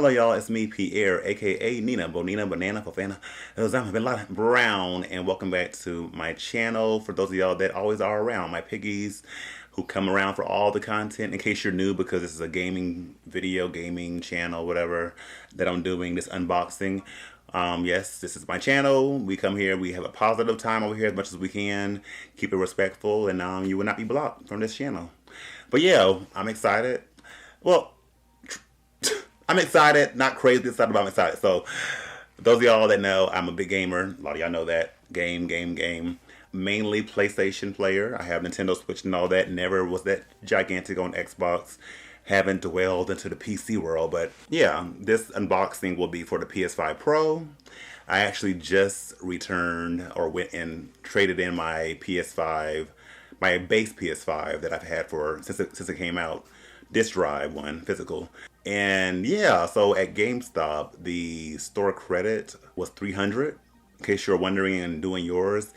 Hello y'all, it's me Pierre, aka Nina Bonina Brown, and welcome back to my channel. For those of y'all that always are around, my piggies who come around for all the content. In case you're new, because this is a gaming channel, whatever, that I'm doing this unboxing. Yes, this is my channel. We come here, we have a positive time over here as much as we can, keep it respectful, and you will not be blocked from this channel. But yeah, I'm excited. Well, I'm excited, not crazy excited, but I'm excited. So, those of y'all that know, I'm a big gamer. A lot of y'all know that. Game. Mainly PlayStation player. I have Nintendo Switch and all that. Never was that gigantic on Xbox. Haven't dwelled into the PC world. But yeah, this unboxing will be for the PS5 Pro. I actually just returned or went and traded in my PS5, my base PS5 that I've had for since it came out. Disc drive one, physical. And yeah, so at GameStop, the store credit was $300. In case you're wondering and doing yours,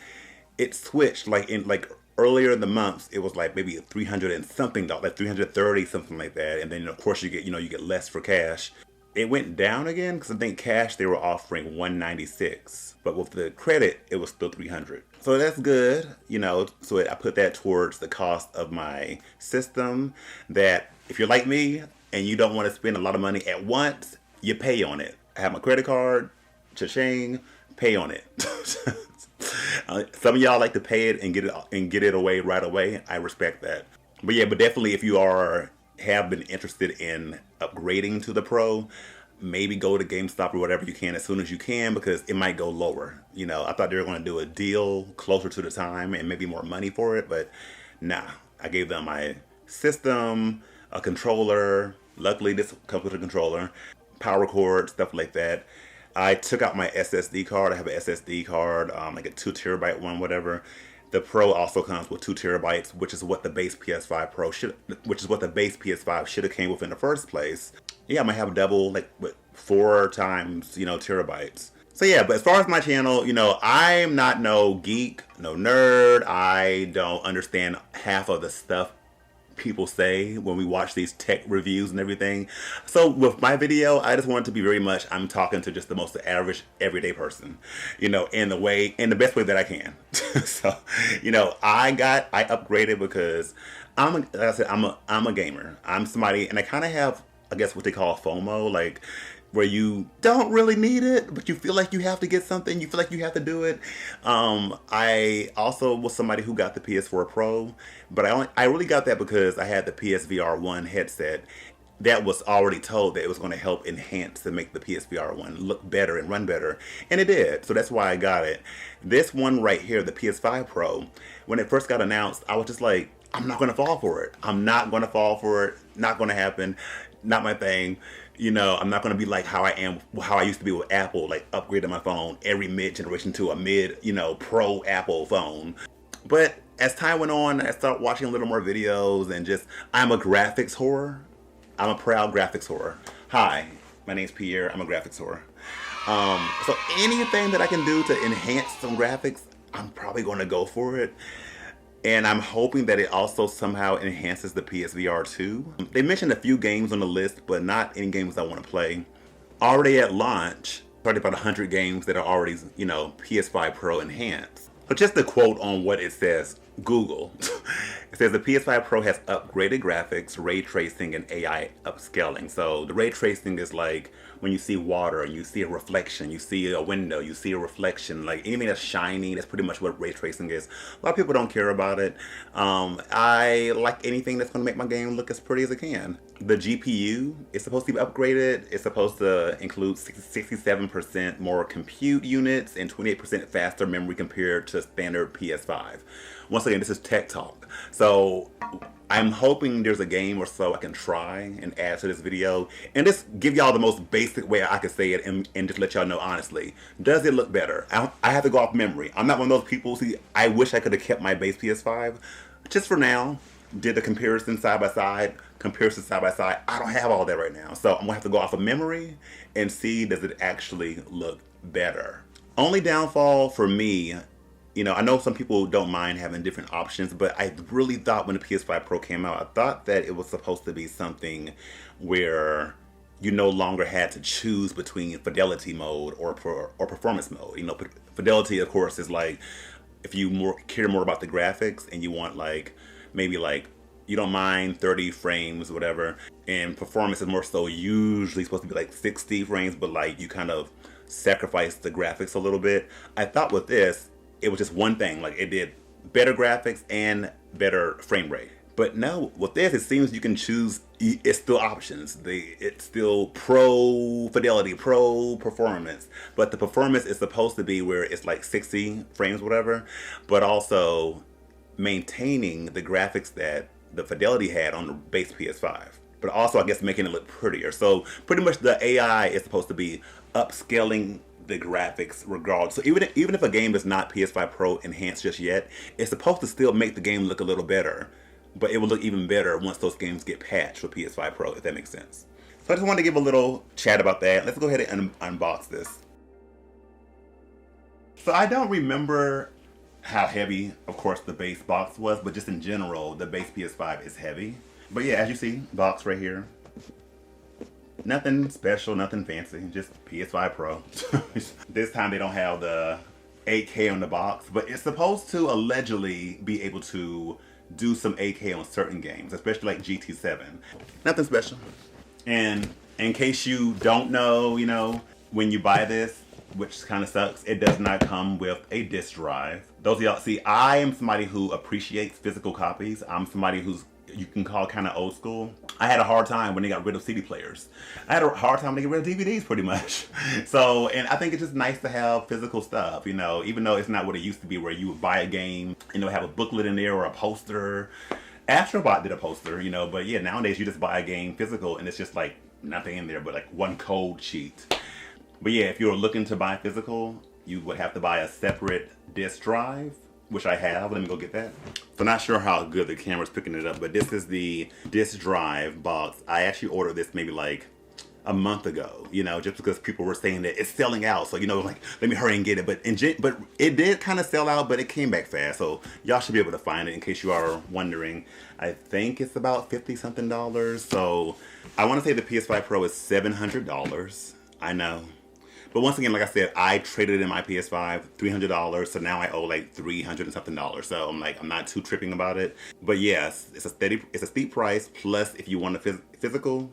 it switched like earlier in the months. It was like maybe 300 and something, like 330, something like that. And then of course you get less for cash. It went down again because I think cash they were offering $196, but with the credit it was still $300. So that's good, So I put that towards the cost of my system. That if you're like me and you don't want to spend a lot of money at once, you pay on it. I have my credit card, cha-ching, pay on it. Some of y'all like to pay it and get it away right away. I respect that. But yeah, but definitely if you have been interested in upgrading to the Pro, maybe go to GameStop or whatever you can as soon as you can, because it might go lower. I thought they were going to do a deal closer to the time and maybe more money for it, but nah. I gave them my system, a controller. Luckily, this comes with a controller, power cord, stuff like that. I took out my SSD card. I have an SSD card, like a 2 terabyte one, whatever. The Pro also comes with 2 terabytes, which is what the base PS5 should have came with in the first place. Yeah, I might have double, like 4 times, terabytes. So yeah, but as far as my channel, I'm not no geek, no nerd. I don't understand half of the stuff people say when we watch these tech reviews and everything. So with my video, I just want it to be very much, I'm talking to just the most average everyday person, in the best way that I can. So, I upgraded because like I said, I'm a gamer. I'm somebody, and I kind of have, I guess, what they call FOMO, like where you don't really need it, but you feel like you have to get something. You feel like you have to do it. I also was somebody who got the PS4 Pro, but I really got that because I had the PSVR 1 headset that was already told that it was going to help enhance and make the PSVR 1 look better and run better, and it did. So that's why I got it. This one right here, the PS5 Pro, when it first got announced, I was just like, I'm not going to fall for it. I'm not going to fall for it. Not going to happen. Not my thing. I'm not going to be like how I used to be with Apple, like upgrading my phone every mid-generation to a pro Apple phone. But as time went on, I started watching a little more videos, and I'm a graphics whore. I'm a proud graphics whore. Hi, my name's Pierre. I'm a graphics whore. So anything that I can do to enhance some graphics, I'm probably going to go for it. And I'm hoping that it also somehow enhances the PSVR 2. They mentioned a few games on the list, but not any games I want to play. Already at launch, probably about 100 games that are already, PS5 Pro enhanced. So just a quote on what it says, Google. It says the PS5 Pro has upgraded graphics, ray tracing, and AI upscaling. So the ray tracing is like when you see water and you see a reflection, you see a window, you see a reflection, like anything that's shiny, that's pretty much what ray tracing is. A lot of people don't care about it. I like anything that's going to make my game look as pretty as it can. The GPU is supposed to be upgraded. It's supposed to include 67% more compute units and 28% faster memory compared to standard PS5. Once again, this is tech talk. So I'm hoping there's a game or so I can try and add to this video and just give y'all the most basic way I can say it and just let y'all know honestly. Does it look better? I have to go off memory. I'm not one of those people who I wish I could have kept my base PS5. Just for now, did the comparison side by side. I don't have all that right now. So I'm going to have to go off of memory and see, does it actually look better? Only downfall for me, I know some people don't mind having different options, but I really thought when the PS5 Pro came out, I thought that it was supposed to be something where you no longer had to choose between fidelity mode or performance mode. You know, fidelity, of course, is like if you care more about the graphics and you want like maybe like you don't mind 30 frames or whatever, and performance is more so usually supposed to be like 60 frames, but like you kind of sacrifice the graphics a little bit. I thought with this, it was just one thing, like it did better graphics and better frame rate. But no, with this, it seems you can choose, it's still options. It's still pro fidelity, pro performance. But the performance is supposed to be where it's like 60 frames, whatever, but also maintaining the graphics that the fidelity had on the base PS5. But also, I guess, making it look prettier. So pretty much the AI is supposed to be upscaling the graphics regardless. So even if a game is not PS5 Pro enhanced just yet, it's supposed to still make the game look a little better. But it will look even better once those games get patched with PS5 Pro, if that makes sense. So I just wanted to give a little chat about that. Let's go ahead and unbox this. So I don't remember how heavy, of course, the base box was, but just in general, the base PS5 is heavy. But yeah, as you see, box right here. Nothing special, nothing fancy, just PS5 Pro. This time they don't have the 8K on the box, but it's supposed to allegedly be able to do some 8K on certain games, especially like GT7. Nothing special. And in case you don't know, you know, when you buy this, which kind of sucks, it does not come with a disc drive. Those of y'all, see, I am somebody who appreciates physical copies. I'm somebody who's, you can call kind of old school. I had a hard time when they got rid of CD players. I had a hard time when they got rid of DVDs pretty much. So, and I think it's just nice to have physical stuff, you know, even though it's not what it used to be where you would buy a game, you know, have a booklet in there or a poster. Astrobot did a poster, you know, but yeah, nowadays you just buy a game physical and it's just like nothing in there but like one code sheet. But yeah, if you're looking to buy physical, you would have to buy a separate disc drive, which I have. Let me go get that. So not sure how good the camera's picking it up, but this is the disc drive box. I actually ordered this maybe like a month ago, you know, just because people were saying that it's selling out. So, you know, like, let me hurry and get it. But it did kind of sell out, but it came back fast. So y'all should be able to find it in case you are wondering. I think it's about $50 something. So I want to say the PS5 Pro is $700. I know. But once again, like I said, I traded in my PS5, $300, so now I owe like $300 and something. So I'm like, I'm not too tripping about it. But yes, it's a steep price. Plus, if you want a physical,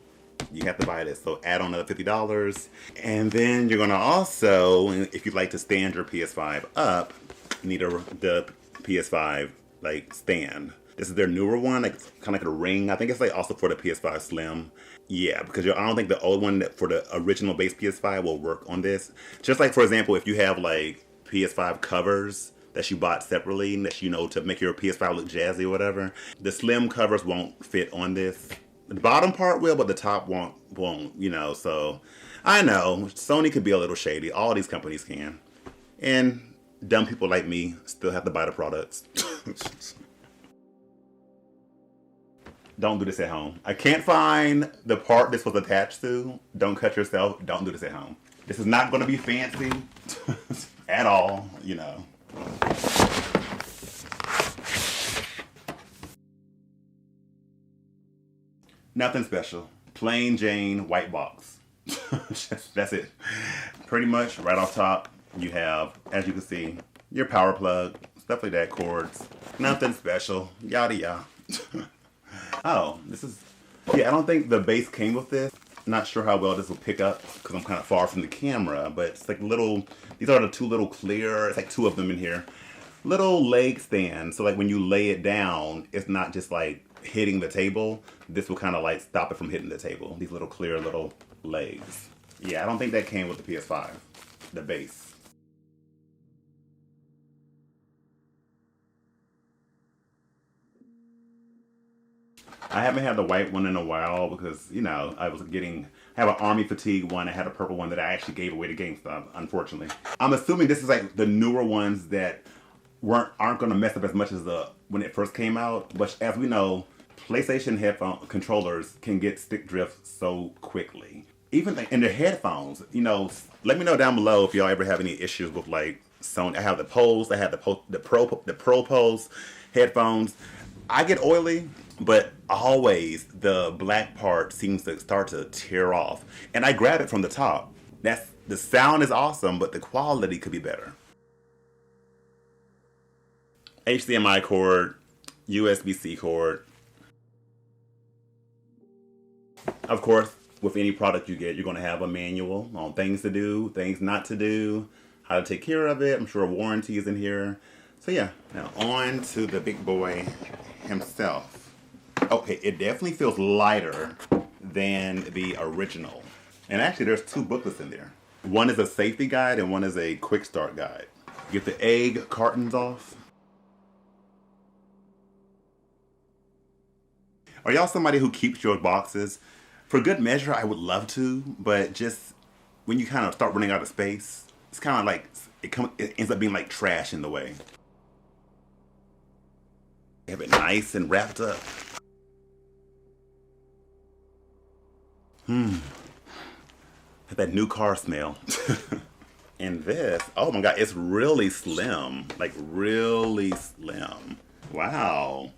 you have to buy this. So add on another $50. And then you're gonna also, if you'd like to stand your PS5 up, you need the PS5 like stand. This is their newer one, like kind of like a ring. I think it's like also for the PS5 Slim. Yeah, because I don't think the old one for the original base PS5 will work on this. Just like, for example, if you have like PS5 covers that you bought separately, that you know to make your PS5 look jazzy or whatever, the Slim covers won't fit on this. The bottom part will, but the top won't, you know. So I know Sony could be a little shady. All these companies can. And dumb people like me still have to buy the products. Don't do this at home. I can't find the part this was attached to. Don't cut yourself. Don't do this at home. This is not going to be fancy at all, you know. Nothing special. Plain Jane white box. That's it. Pretty much right off top, you have, as you can see, your power plug, stuff like that, cords. Nothing special. Yada yada. Oh, this is, yeah, I don't think the base came with this. Not sure how well this will pick up because I'm kind of far from the camera, but it's like little, these are the two little clear, it's like two of them in here. Little leg stands, so like when you lay it down, it's not just like hitting the table. This will kind of like stop it from hitting the table. These little clear little legs. Yeah, I don't think that came with the PS5, the base. I haven't had the white one in a while because, you know, I have an army fatigue one. I had a purple one that I actually gave away to GameStop, unfortunately. I'm assuming this is like the newer ones that aren't going to mess up as much as when it first came out. But as we know, PlayStation headphone controllers can get stick drift so quickly. Even in their headphones, you know, let me know down below if y'all ever have any issues with like Sony. I have the Pose, I have the Pro Pose headphones. I get oily but always the black part seems to start to tear off. And I grab it from the top. The sound is awesome, but the quality could be better. HDMI cord, USB-C cord. Of course, with any product you get, you're going to have a manual on things to do, things not to do, how to take care of it. I'm sure a warranty is in here. So yeah, now on to the big boy himself. Okay, it definitely feels lighter than the original. And actually there's two booklets in there. One is a safety guide and one is a quick start guide. Get the egg cartons off. Are y'all somebody who keeps your boxes? For good measure, I would love to, but just when you kind of start running out of space, it's kind of like, it ends up being like trash in the way. Have it nice and wrapped up. That new car smell. And this, oh my God, it's really slim. Like really slim. Wow.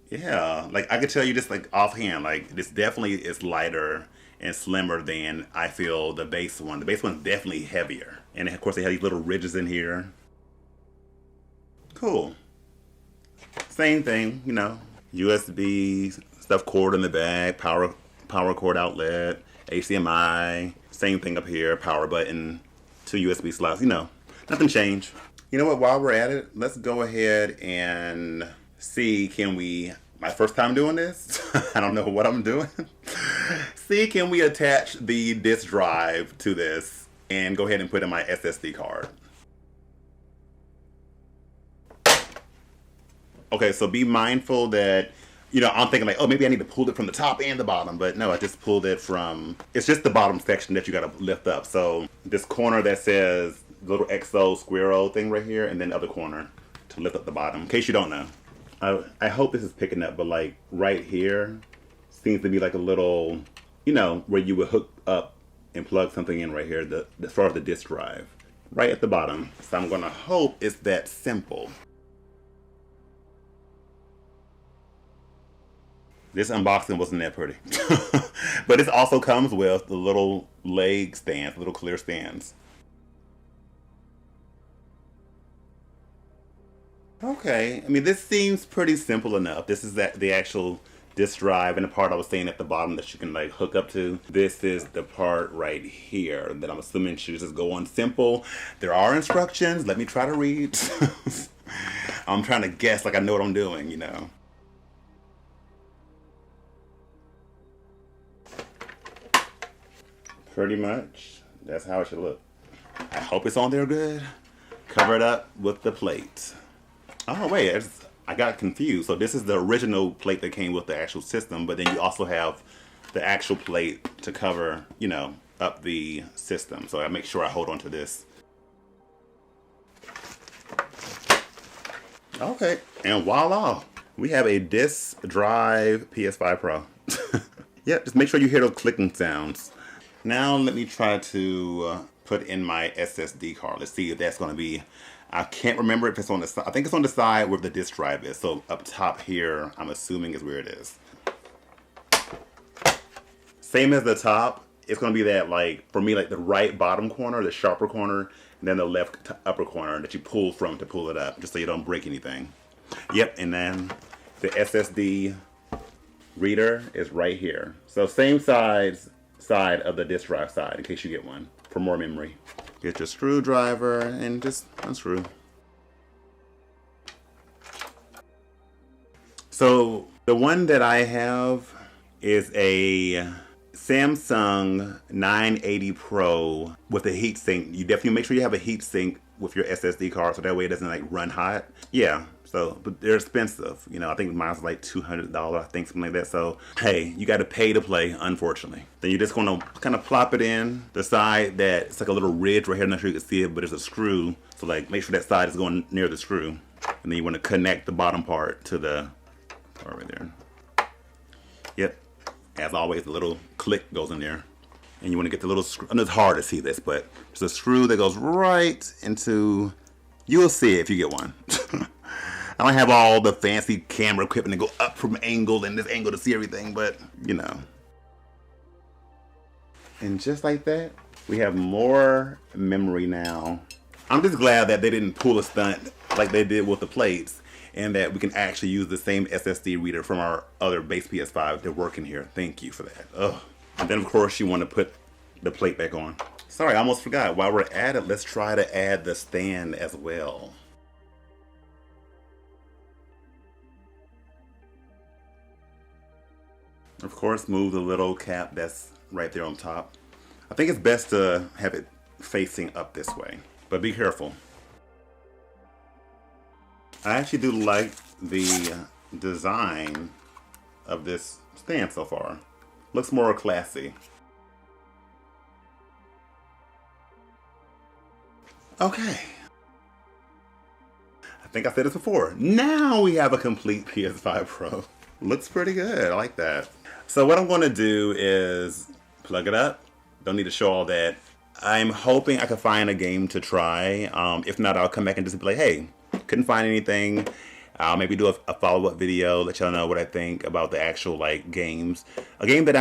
Yeah, like I could tell you just like offhand, like this definitely is lighter and slimmer than I feel the base one. The base one's definitely heavier. And of course they have these little ridges in here. Cool. Same thing, you know, USB stuff cord in the back, power cord outlet, HDMI, same thing up here, power button, 2 USB slots, you know, nothing changed. You know what, while we're at it, let's go ahead and see, can we, my first time doing this, I don't know what I'm doing. See, can we attach the disk drive to this and go ahead and put in my SSD card. Okay, so be mindful that, you know, I'm thinking like, oh, maybe I need to pull it from the top and the bottom, but no, I just pulled it from, it's just the bottom section that you gotta lift up. So this corner that says little XO squirrel thing right here, and then the other corner to lift up the bottom, in case you don't know. I hope this is picking up, but like right here seems to be like a little, you know, where you would hook up and plug something in right here, as far as the disk drive, right at the bottom. So I'm gonna hope it's that simple. This unboxing wasn't that pretty. But it also comes with the little leg stands, little clear stands. Okay, I mean, this seems pretty simple enough. This is the actual disk drive, and the part I was saying at the bottom that you can like hook up to. This is the part right here that I'm assuming should just go on simple. There are instructions. Let me try to read. I'm trying to guess like I know what I'm doing, you know. Pretty much, that's how it should look. I hope it's on there good. Cover it up with the plate. Oh wait, I got confused. So this is the original plate that came with the actual system, but then you also have the actual plate to cover, you know, up the system. So I make sure I hold on to this. Okay, and voila, we have a disk drive PS5 Pro. Yep, just make sure you hear those clicking sounds. Now let me try to put in my SSD card. Let's see if that's going to be, I can't remember if it's on the side. I think it's on the side where the disk drive is. So up top here, I'm assuming is where it is. Same as the top. It's going to be that, like, for me, like the right bottom corner, the sharper corner, and then the left upper corner that you pull from to pull it up, just so you don't break anything. Yep, and then the SSD reader is right here. So same side of the disk drive side, in case you get one, for more memory. Get your screwdriver and just unscrew. So the one that I have is a Samsung 980 Pro with a heatsink. You definitely make sure you have a heatsink with your SSD card so that way it doesn't like run hot. Yeah, so, but they're expensive. You know, I think mine's like $200, I think, something like that. So, hey, you got to pay to play, unfortunately. Then you're just going to kind of plop it in the side that it's like a little ridge right here. I'm not sure you can see it, but there's a screw. So like, make sure that side is going near the screw. And then you want to connect the bottom part to the part right there. Yep. As always, the little click goes in there. And you want to get the little screw. And it's hard to see this, but there's a screw that goes right into, you'll see it if you get one. I don't have all the fancy camera equipment to go up from angle and this angle to see everything, but you know. And just like that, we have more memory now. I'm just glad that they didn't pull a stunt like they did with the plates, and that we can actually use the same SSD reader from our other base PS5 to work in here. Thank you for that. Ugh. And then of course you want to put the plate back on. Sorry, I almost forgot. While we're at it, let's try to add the stand as well. Of course, move the little cap that's right there on top. I think it's best to have it facing up this way, but be careful. I actually do like the design of this stand so far. Looks more classy. Okay. I think I said this before. Now we have a complete PS5 Pro. Looks pretty good. I like that. So what I'm going to do is plug it up. Don't need to show all that. I'm hoping I can find a game to try. If not, I'll come back and just be like, hey, couldn't find anything. I'll maybe do a follow-up video, let y'all know what I think about the actual like games. A game that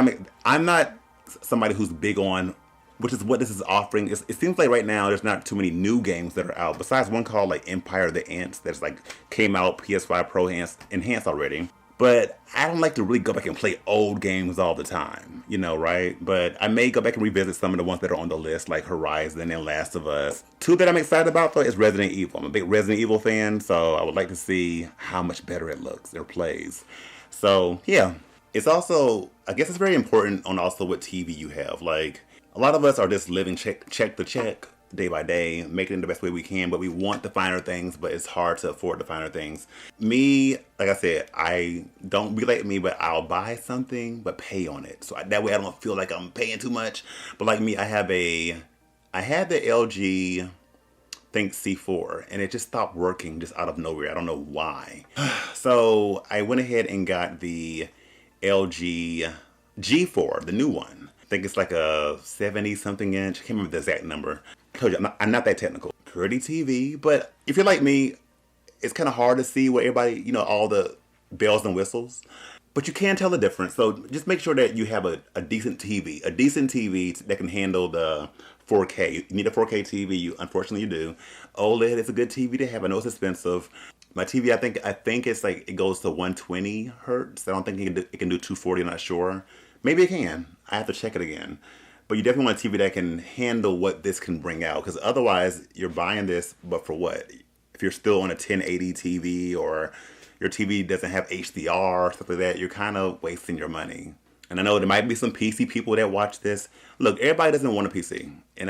I'm not somebody who's big on, which is what this is offering. It seems like right now there's not too many new games that are out, besides one called like Empire of the Ants that's like came out PS5 Pro enhanced already. But I don't like to really go back and play old games all the time, you know, right? But I may go back and revisit some of the ones that are on the list, like Horizon and Last of Us. Two that I'm excited about, though, is Resident Evil. I'm a big Resident Evil fan, so I would like to see how much better it looks or plays. So, yeah. It's also, I guess it's very important on also what TV you have. Like, a lot of us are just living check to check, day by day, making it the best way we can, but we want the finer things, but it's hard to afford the finer things. Me, like I said, I don't be like me, but I'll buy something, but pay on it. So that way I don't feel like I'm paying too much. But like me, I had the LG, I think C4, and it just stopped working just out of nowhere. I don't know why. So I went ahead and got the LG G4, the new one. I think it's like a 70 something inch. I can't remember the exact number. I told you, I'm not that technical. Pretty TV, but if you're like me, it's kind of hard to see what everybody, you know, all the bells and whistles. But you can tell the difference. So just make sure that you have a decent TV. A decent TV that can handle the 4K. You need a 4K TV, unfortunately you do. OLED is a good TV to have. I know it's expensive. My TV, I think it's like, it goes to 120 hertz. I don't think it can do 240, I'm not sure. Maybe it can. I have to check it again. But you definitely want a TV that can handle what this can bring out. Because otherwise, you're buying this, but for what? If you're still on a 1080 TV or your TV doesn't have HDR or stuff like that, you're kind of wasting your money. And I know there might be some PC people that watch this. Look, everybody doesn't want a PC. And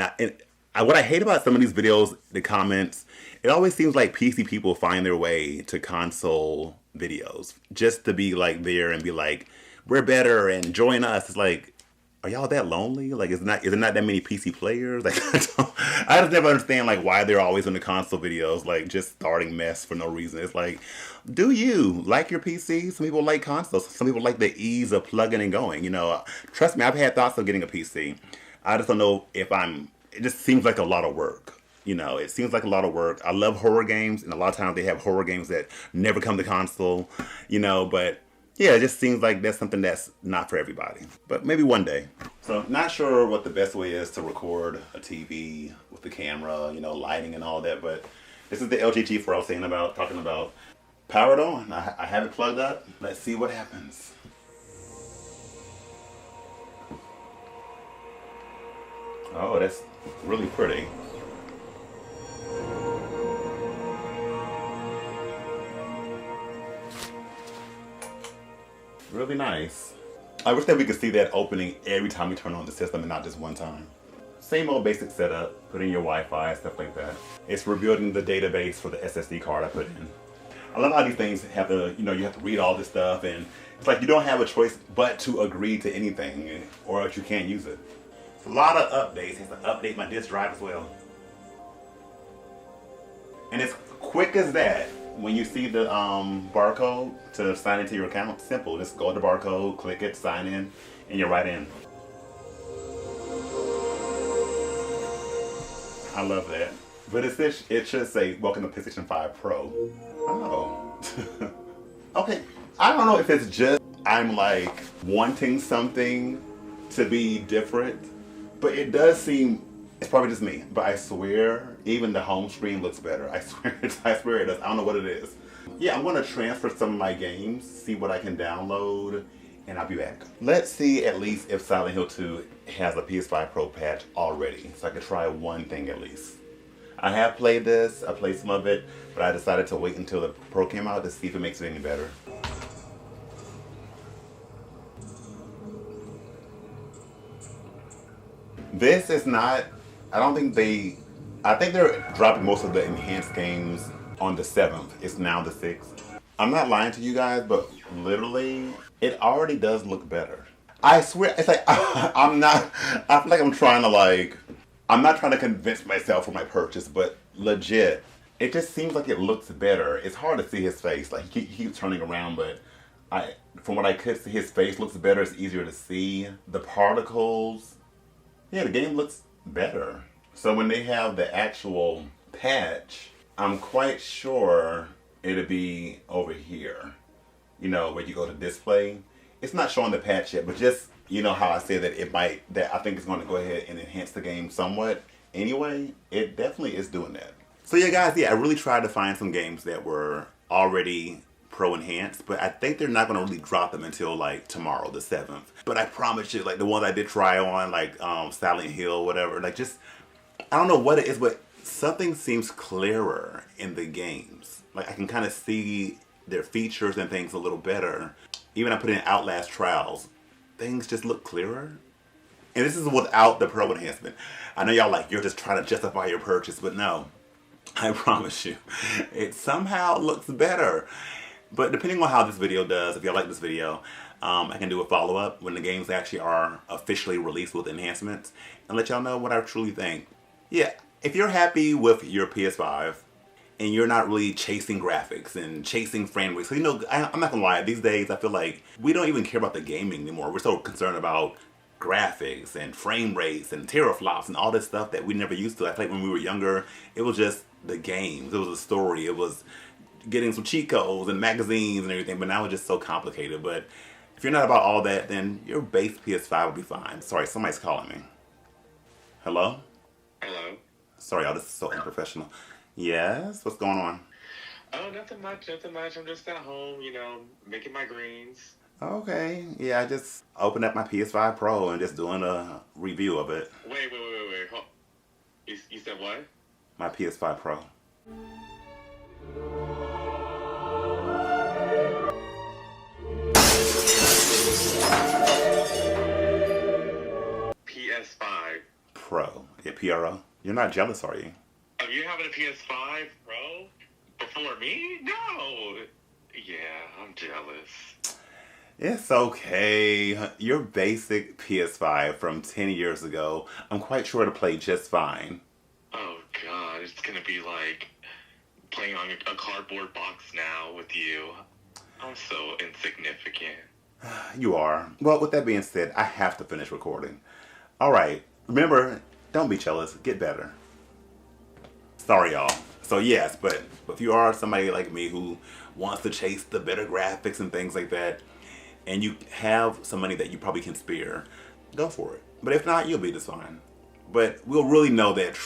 what I hate about some of these videos, the comments, it always seems like PC people find their way to console videos. Just to be like there and be like, we're better and join us. It's like, are y'all that lonely? Like, is there not that many PC players? Like, I just never understand like why they're always in the console videos, like just starting mess for no reason. It's like, do you like your PC? Some people like consoles. Some people like the ease of plugging and going. You know, trust me, I've had thoughts of getting a PC. I just don't know if it just seems like a lot of work. You know, it seems like a lot of work. I love horror games, and a lot of times they have horror games that never come to console, you know, but yeah, it just seems like that's something that's not for everybody. But maybe one day. So not sure what the best way is to record a TV with the camera, you know, lighting and all that, but this is the LG G4 I was talking about. Powered on. I have it plugged up. Let's see what happens. Oh, that's really pretty. Really nice. I wish that we could see that opening every time we turn on the system and not just one time. Same old basic setup, put in your Wi-Fi, stuff like that. It's rebuilding the database for the SSD card I put in. I love how these things have to, you know, you have to read all this stuff, and it's like you don't have a choice but to agree to anything or else you can't use it. It's a lot of updates. I have to update my disk drive as well. And it's quick as that. When you see the barcode to sign into your account, simple. Just go to the barcode, click it, sign in, and you're right in. I love that. But it should say, welcome to PlayStation 5 Pro. Oh. Okay, I don't know if it's just I'm like wanting something to be different, but it does seem, it's probably just me, but I swear even the home screen looks better. I swear, I swear it does. I don't know what it is. Yeah, I'm gonna transfer some of my games, see what I can download, and I'll be back. Let's see at least if Silent Hill 2 has a PS5 Pro patch already, so I can try one thing at least. I have played this, I played some of it, but I decided to wait until the Pro came out to see if it makes it any better. This is not, I don't think I think they're dropping most of the enhanced games on the 7th. It's now the 6th. I'm not lying to you guys, but literally, it already does look better. I swear, it's like, I feel like I'm trying to like, I'm not trying to convince myself for my purchase, but legit, it just seems like it looks better. It's hard to see his face, like he keeps turning around, but from what I could see, his face looks better. It's easier to see. The particles, yeah, the game looks better. So when they have the actual patch, I'm quite sure it'll be over here. You know, where you go to display. It's not showing the patch yet, but just, you know how I said that I think it's going to go ahead and enhance the game somewhat. Anyway, it definitely is doing that. So yeah, guys, yeah, I really tried to find some games that were already Pro enhanced, but I think they're not going to really drop them until like tomorrow, the 7th. But I promise you, like the ones I did try on, like Silent Hill, whatever, like just, I don't know what it is, but something seems clearer in the games. Like I can kind of see their features and things a little better. Even I put in Outlast Trials, things just look clearer. And this is without the Pro enhancement. I know y'all like, you're just trying to justify your purchase, but no, I promise you, it somehow looks better. But depending on how this video does, if y'all like this video, I can do a follow-up when the games actually are officially released with enhancements and let y'all know what I truly think. Yeah, if you're happy with your PS5 and you're not really chasing graphics and chasing frame rates, so you know, I'm not gonna lie, these days I feel like we don't even care about the gaming anymore. We're so concerned about graphics and frame rates and teraflops and all this stuff that we never used to. I feel like when we were younger, it was just the games, it was a story, it was getting some cheat codes and magazines and everything, but now it's just so complicated. But if you're not about all that, then your base PS5 will be fine. Sorry, somebody's calling me. Hello? Hello? Sorry, y'all, this is so unprofessional. Yes? What's going on? Oh, nothing much, nothing much. I'm just at home, you know, making my greens. Okay. Yeah, I just opened up my PS5 Pro and just doing a review of it. Wait. Hold. You said what? My PS5 Pro. PS5. Pro. Yeah, PRO. You're not jealous, are you? Are you having a PS5 Pro before me? No. Yeah, I'm jealous. It's okay. Your basic PS5 from 10 years ago, I'm quite sure to play just fine. Oh, God. It's going to be like playing on a cardboard box now with you. I'm so insignificant. You are. Well, with that being said, I have to finish recording. Alright, remember, don't be jealous. Get better. Sorry, y'all. So yes, but if you are somebody like me who wants to chase the better graphics and things like that, and you have some money that you probably can spare, go for it. But if not, you'll be just fine. But we'll really know that,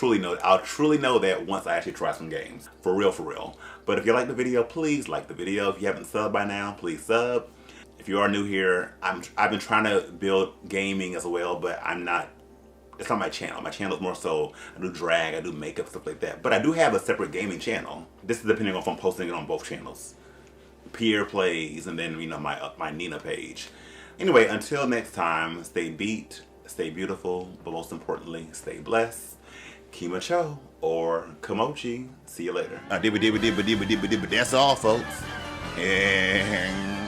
I'll truly know that once I actually try some games. For real, for real. But if you like the video, please like the video. If you haven't subbed by now, please sub. If you are new here, I've been trying to build gaming as well, but it's not my channel. My channel is more so, I do drag, I do makeup, stuff like that. But I do have a separate gaming channel. This is depending on if I'm posting it on both channels. Pierre plays, and then, you know, my Nina page. Anyway, until next time, stay beat, stay beautiful, but most importantly, stay blessed. Kimacho or Kamochi. See you later. That's all, folks. And